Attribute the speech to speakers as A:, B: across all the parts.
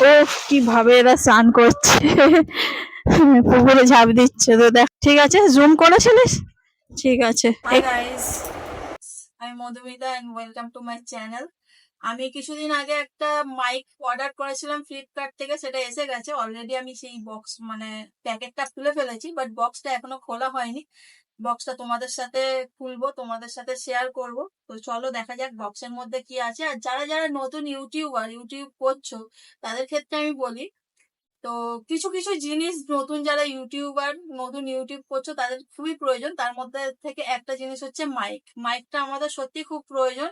A: ও কিভাবে এরা স্নান করছে, পুকুরে ঝাঁপ দিচ্ছে। তো দেখ, ঠিক আছে, জুম করেছিলিস? ঠিক আছে। হাই গাইস, আমি Madhumita and welcome to my channel. আমি কিছুদিন আগে একটা মাইক অর্ডার করেছিলাম ফ্লিপকার্ট থেকে, সেটা এসে গেছে অলরেডি। আমি সেই বক্স মানে প্যাকেটটা খুলে ফেলেছি, বাট বক্সটা এখনো খোলা হয়নি। বক্সটা তোমাদের সাথে খুলবো, তোমাদের সাথে শেয়ার করব। তো চলো দেখা যাক বক্সের মধ্যে কি আছে। আর যারা যারা নতুন ইউটিউব করছো তাদের ক্ষেত্রে আমি বলি, তো কিছু কিছু জিনিস নতুন যারা নতুন ইউটিউব করছো তাদের খুবই প্রয়োজন। তার মধ্যে থেকে একটা জিনিস হচ্ছে মাইকটা আমাদের সত্যি খুব প্রয়োজন।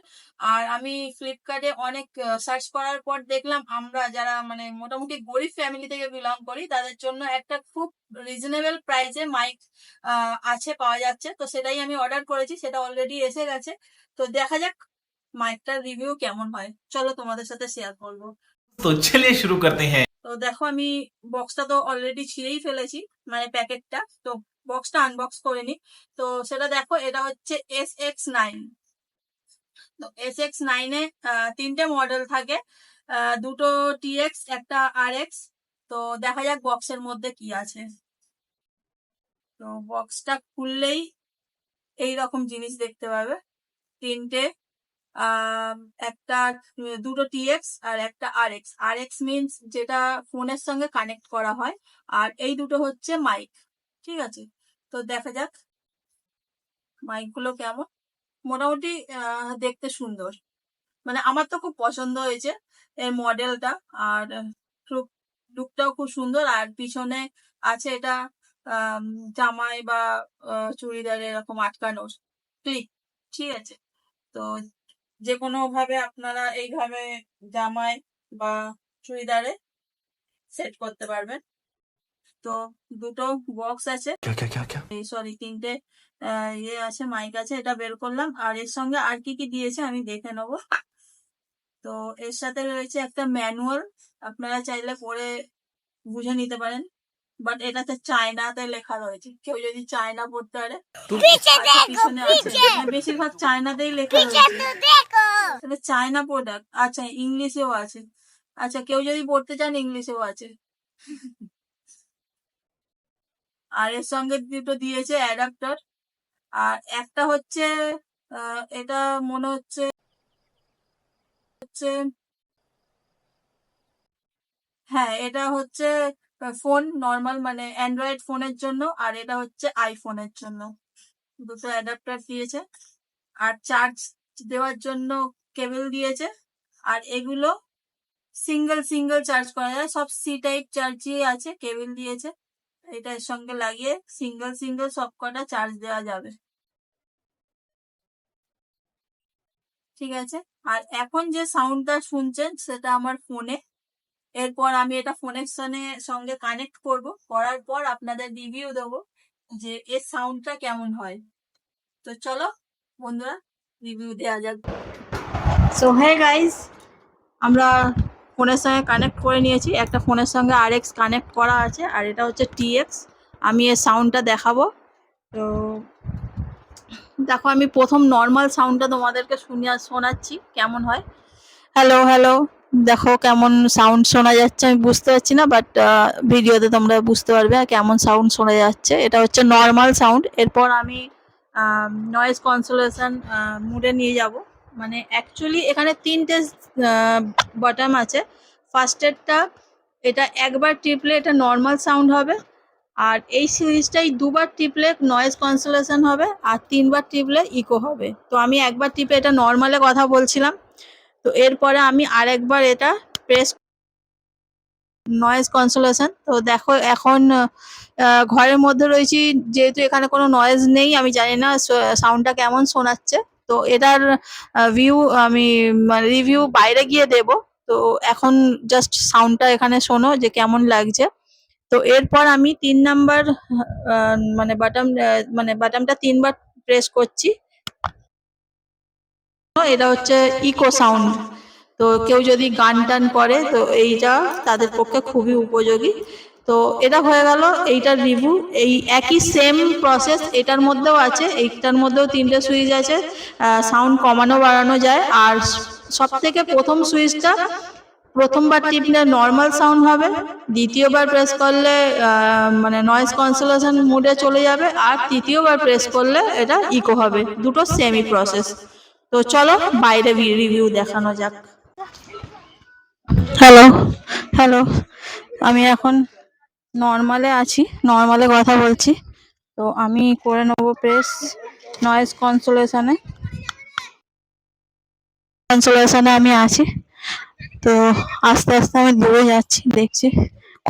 A: আর আমি ফ্লিপকার্টে অনেক সার্চ করার পর দেখলাম আমরা যারা মানে মোটামুটি গরিব ফ্যামিলি থেকে বিলং করি তাদের জন্য একটা খুব রিজনেবল প্রাইসে মাইক আছে, পাওয়া যাচ্ছে। তো সেটাই আমি অর্ডার করেছি, সেটা অলরেডি এসে গেছে। তো দেখা যাক মাইকটার রিভিউ কেমন হয়, চলো তোমাদের সাথে শেয়ার করবো।
B: তো চলিए शुरू करते हैं।
A: তো দেখো, আমি বক্সটা তো অলরেডি ছিঁড়েই ফেলেছি, মানে প্যাকেটটা। তো বক্সটা আনবক্স করে নি। তো সেটা দেখো, এটা হচ্ছে SX9। তো SX9-এ তিনটে মডেল থাকে, দুটো TX, একটা RX। তো দেখা যাক বক্সের মধ্যে কি আছে। তো বক্সটা খুললেই এইরকম জিনিস দেখতে পাবে, তিনটে একটা দুটো TX আর একটা RX মিনস যেটা ফোনের সঙ্গে কানেক্ট করা হয়। আর এই দুটো হচ্ছে মাইক, ঠিক আছে। তো দেখা যাক মাইক গুলো কেমন। মোটামুটি দেখতে সুন্দর, মানে আমার তো খুব পছন্দ হয়েছে এই মডেলটা। আর লুকটাও খুব সুন্দর। আর পিছনে আছে এটা জামাই বা চুড়িদারে এরকম আটকানোর ক্লিপ, ঠিক আছে। তো যে কোনো ভাবে আপনারা এইভাবে জামায় বা চুড়িদারে সেট করতে পারবেন। তো দুটো বক্স আছে, সরি তিনটে ইয়ে আছে, মাইক আছে, এটা বের করলাম। আর এর সঙ্গে আর কি কি দিয়েছে আমি দেখে নেব। তো এর সাথে রয়েছে একটা ম্যানুয়াল, আপনারা চাইলে পড়ে বুঝে নিতে পারেন। বাট এটাতে চায়নাতে লেখা রয়েছে, কেউ যদি চায়না পড়তে পারে। পিছনে আছে, বেশিরভাগ চায়নাতেই লেখা রয়েছে, চায়না প্রোডাক্ট। আচ্ছা, ইংলিশেও আছে। আচ্ছা, কেউ যদি পড়তে চান ইংলিশেও আছে। আর এর সঙ্গে দুটো দিয়েছে অ্যাডাপ্টার। আর একটা হচ্ছে এটা মনে হচ্ছে হ্যাঁ, এটা হচ্ছে ফোন নর্মাল মানে অ্যান্ড্রয়েড ফোনের জন্য, আর এটা হচ্ছে আইফোনের জন্য। দুটো অ্যাডাপ্টার দিয়েছে। আর চার্জ দেওয়ার জন্য কেবল দিয়েছে। আর এগুলো সিঙ্গেল সিঙ্গেল চার্জ করা যায়, সব সি টাইপ চার্জই আছে, কেবল দিয়েছে। এটার সঙ্গে লাগিয়ে সিঙ্গেল সিঙ্গেল সব কটা চার্জ দেওয়া যাবে, ঠিক আছে। আর এখন যে সাউন্ডটা শুনছেন সেটা আমার ফোনে। এরপর আমি এটা ফোনের সঙ্গে কানেক্ট করব, করার পর আপনাদের রিভিউ দেবো যে এর সাউন্ডটা কেমন হয়। তো চলো বন্ধুরা, রিভিউ দেওয়া যাক। সো হে গাইস, আমরা ফোনের সঙ্গে কানেক্ট করে নিয়েছি। একটা ফোনের সঙ্গে RX কানেক্ট করা আছে, আর এটা হচ্ছে TX। আমি এর সাউন্ডটা দেখাবো। তো দেখো, আমি প্রথম নর্মাল সাউন্ডটা তোমাদেরকে শোনাচ্ছি কেমন হয়। হ্যালো হ্যালো, দেখো কেমন সাউন্ড শোনা যাচ্ছে। আমি বুঝতে পারছি না, বাট ভিডিওতে তোমরা বুঝতে পারবে আর কেমন সাউন্ড শোনা যাচ্ছে। এটা হচ্ছে নর্মাল সাউন্ড। এরপর আমি নয়েজ কনসোলেশন মুডে নিয়ে যাব। মানে অ্যাকচুয়ালি এখানে তিনটে বাটন আছে। ফার্স্টেরটা, এটা একবার টিপলে এটা নর্মাল সাউন্ড হবে। আর এই সুইচটাই দুবার টিপলে নয়েজ কনসোলেশন হবে, আর তিনবার টিপলে ইকো হবে। তো আমি একবার টিপে এটা নর্মালে কথা বলছিলাম। তো এরপরে আমি আরেকবার এটা প্রেস নয়েজ কনসোলেশন। তো দেখো এখন ঘরের মধ্যে রয়েছি, যেহেতু এখানে কোনো নয়েজ নেই, আমি জানি না সাউন্ডটা কেমন শোনাচ্ছে। তো এটার আমি মানে রিভিউ বাইরে গিয়ে দেব। তো এখন জাস্ট সাউন্ডটা এখানে শোনো যে কেমন লাগছে। তো এরপর আমি 3 নাম্বার মানে বাটনটা 3 বার প্রেস করছি। এটা হচ্ছে ইকো সাউন্ড। তো কেউ যদি গান টান করে তো এইটা তাদের পক্ষে খুবই উপযোগী। তো এটা হয়ে গেল এইটার রিভিউ। এই একই সেম প্রসেস এটার মধ্যেও আছে, এইটার মধ্যেও তিনটে সুইচ আছে, সাউন্ড কমানো বাড়ানো যায়। আর সব থেকে প্রথম সুইচটা প্রথমবার টিপলে নর্মাল সাউন্ড হবে, দ্বিতীয়বার প্রেস করলে মানে নয়েজ ক্যান্সেলেশন মোডে চলে যাবে, আর তৃতীয়বার প্রেস করলে এটা ইকো হবে। দুটো সেমি প্রসেস। তো চলো বাইরে রিভিউ দেখানো যাক। হ্যালো হ্যালো, আমি এখন নর্মালে আছি, নর্মালে কথা বলছি। তো আমি করে নেবো প্রেস নয়েজ ক্যান্সেলেশনে আমি আছি। তো আস্তে আস্তে আমি দূরে যাচ্ছি, দেখছি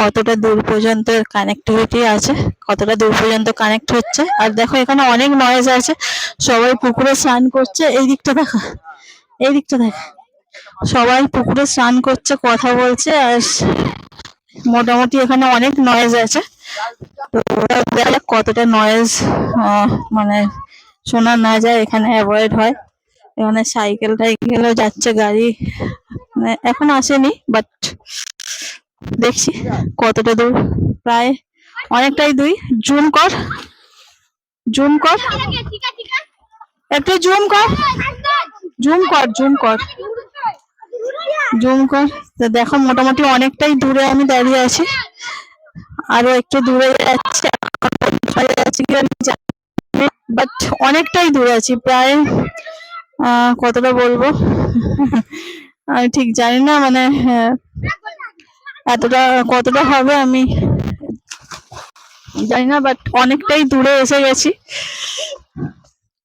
A: কতটা দূর পর্যন্ত কানেক্টিভিটি আছে, কতটা দূর পর্যন্ত কানেক্ট হচ্ছে। আর দেখো এখানে অনেক নয়েজ আছে, সবাই পুকুরে স্নান করছে। এই দিকটা দেখো, এই দিকটা দেখো, সবাই পুকুরে স্নান করছে, কথা বলছে, আর মোটামুটি এখানে অনেক নয়েজ আছে। তো দেখা যাক কতটা নয়েজ মানে শোনা না যায়, এখানে অ্যাভয়েড হয়। এখানে সাইকেল টাইকেলও যাচ্ছে, গাড়ি মানে এখন আসেনি, বাট দেখছি কতটা দূর, প্রায় অনেকটাই দূর। জুম কর, জুম কর, একটু জুম কর, জুম কর, জুম কর, জুম কর। তো দেখো মোটামুটি অনেকটাই দূরে আমি দাঁড়িয়ে আছি, আরো একটু দূরে যাচ্ছে, বাট অনেকটাই দূরে আছি, প্রায় কতটা বলবো আমি ঠিক জানি না, মানে এতটা কতটা হবে আমি জানি না, বাট অনেকটাই দূরে এসে গেছি।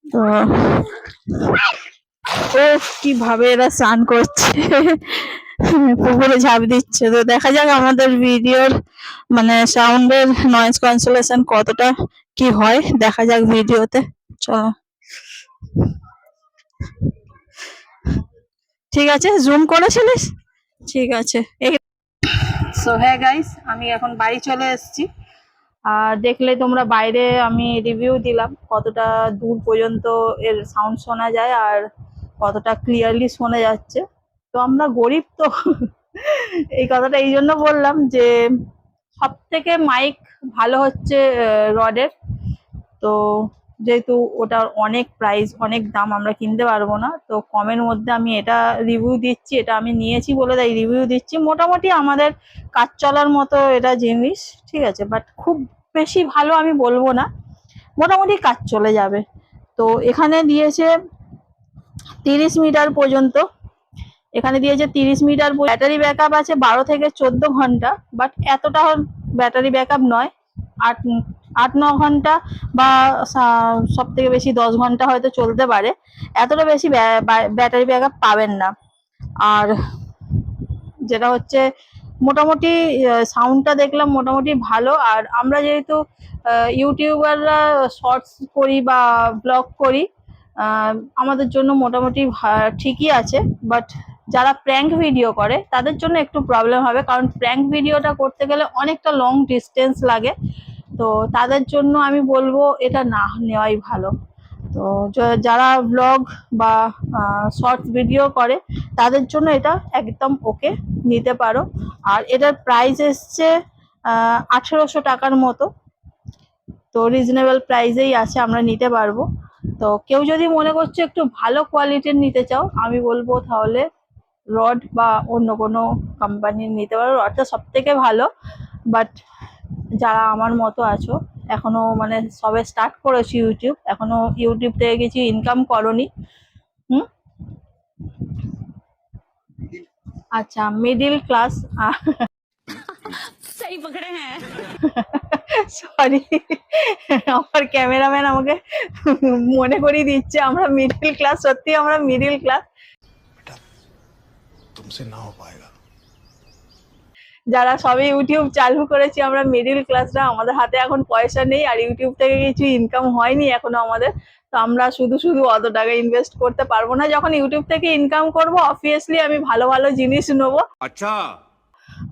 A: তো ও কিভাবে এরা স্নান করছে, পুকুরে ঝাঁপ দিচ্ছে। তো দেখা যাক আমাদের ভিডিওর মানে সাউন্ডের নয়েজ ক্যান্সেলেশন কতটা কি হয়, দেখা যাক ভিডিওতে। চলো, ঠিক আছে, জুম করেছিলিস, ঠিক আছে। সো হ্যাঁ গাইস, আমি এখন বাড়ি চলে এসেছি। আর দেখলে তোমরা বাইরে আমি রিভিউ দিলাম কতটা দূর পর্যন্ত এর সাউন্ড শোনা যায় আর কতটা ক্লিয়ারলি শোনা যাচ্ছে। তো আমরা গরিব তো এই কথাটা এই জন্য বললাম যে সব থেকে মাইক ভালো হচ্ছে রডের। তো যেহেতু ওটার অনেক প্রাইস, অনেক দাম, আমরা কিনতে পারবো না, তো কমের মধ্যে আমি এটা রিভিউ দিচ্ছি, এটা আমি নিয়েছি বলে তাই রিভিউ দিচ্ছি। মোটামুটি আমাদের কাজ চলার মতো এটা জিনিস, ঠিক আছে, বাট খুব বেশি ভালো আমি বলবো না, মোটামুটি কাজ চলে যাবে। তো এখানে দিয়েছে 30 মিটার পর্যন্ত, এখানে দিয়েছে 30 মিটার। ব্যাটারি ব্যাকআপ আছে 12 থেকে 14 ঘন্টা, বাট এতটা ব্যাটারি ব্যাকআপ নয়। 8-9 ঘন্টা বা সব থেকে বেশি 10 ঘন্টা হয়তো চলতে পারে, এতটা বেশি ব্যাটারি ব্যাকআপ পাবেন না। আর যেটা হচ্ছে মোটামুটি সাউন্ডটা দেখলাম মোটামুটি ভালো। আর আমরা যেহেতু ইউটিউবাররা শর্টস করি বা ব্লগ করি, আমাদের জন্য মোটামুটি ঠিকই আছে। বাট যারা প্র্যাঙ্ক ভিডিও করে তাদের জন্য একটু প্রবলেম হবে, কারণ প্র্যাঙ্ক ভিডিওটা করতে গেলে অনেকটা লং ডিস্টেন্স লাগে। তো তাদের জন্য আমি বলবো এটা না নেওয়াই ভালো। তো যারা ব্লগ বা শর্টস ভিডিও করে তাদের জন্য এটা একদম ওকে, নিতে পারো। আর এটার প্রাইস এসছে 1800 টাকার মতো। তো রিজনেবল প্রাইসেই আছে, আমরা নিতে পারবো। তো কেউ যদি মনে করছো একটু ভালো কোয়ালিটির নিতে চাও, আমি বলবো তাহলে রড বা অন্য কোনো কোম্পানির নিতে পারো, রডটা সব থেকে ভালো। বাট যারা আমার মতো আছো, এখনো মানে সবে স্টার্ট করেছি ইউটিউব, এখনো ইউটিউব থেকে কিছু ইনকাম করনি, আচ্ছা মিডিল ক্লাস,
C: सही पकड़े हैं।
A: সরি, আমার ক্যামেরাম্যান আমাকে মনে করিয়ে দিচ্ছে আমরা মিডিল ক্লাস, সত্যি আমরা মিডিল ক্লাস।
D: तुमसे ना हो पाएगा।
A: যারা সবে ইউটিউব চালু করেছি আমরা মিডিল ক্লাসরা, আমাদের হাতে এখন পয়সা নেই আর ইউটিউব থেকে কিছু ইনকাম হয়নি এখনো আমাদের। তো আমরা শুধু শুধু অত টাকা ইনভেস্ট করতে পারবো না। যখন ইউটিউব থেকে ইনকাম করব অবভিয়াসলি আমি ভালো ভালো জিনিস নেবো।
D: अच्छा,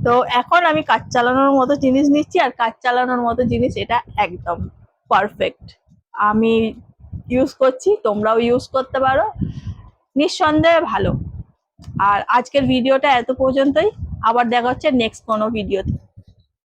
A: তো এখন আমি কাজ চালানোর মতো জিনিস নিচ্ছি, আর কাজ চালানোর মতো জিনিস এটা একদম পারফেক্ট। আমি ইউজ করছি, তোমরাও ইউজ করতে পারো, নিঃসন্দেহে ভালো। আর আজকের ভিডিওটা এত পর্যন্তই, আবার দেখা হচ্ছে নেক্সট কোনো ভিডিওতে।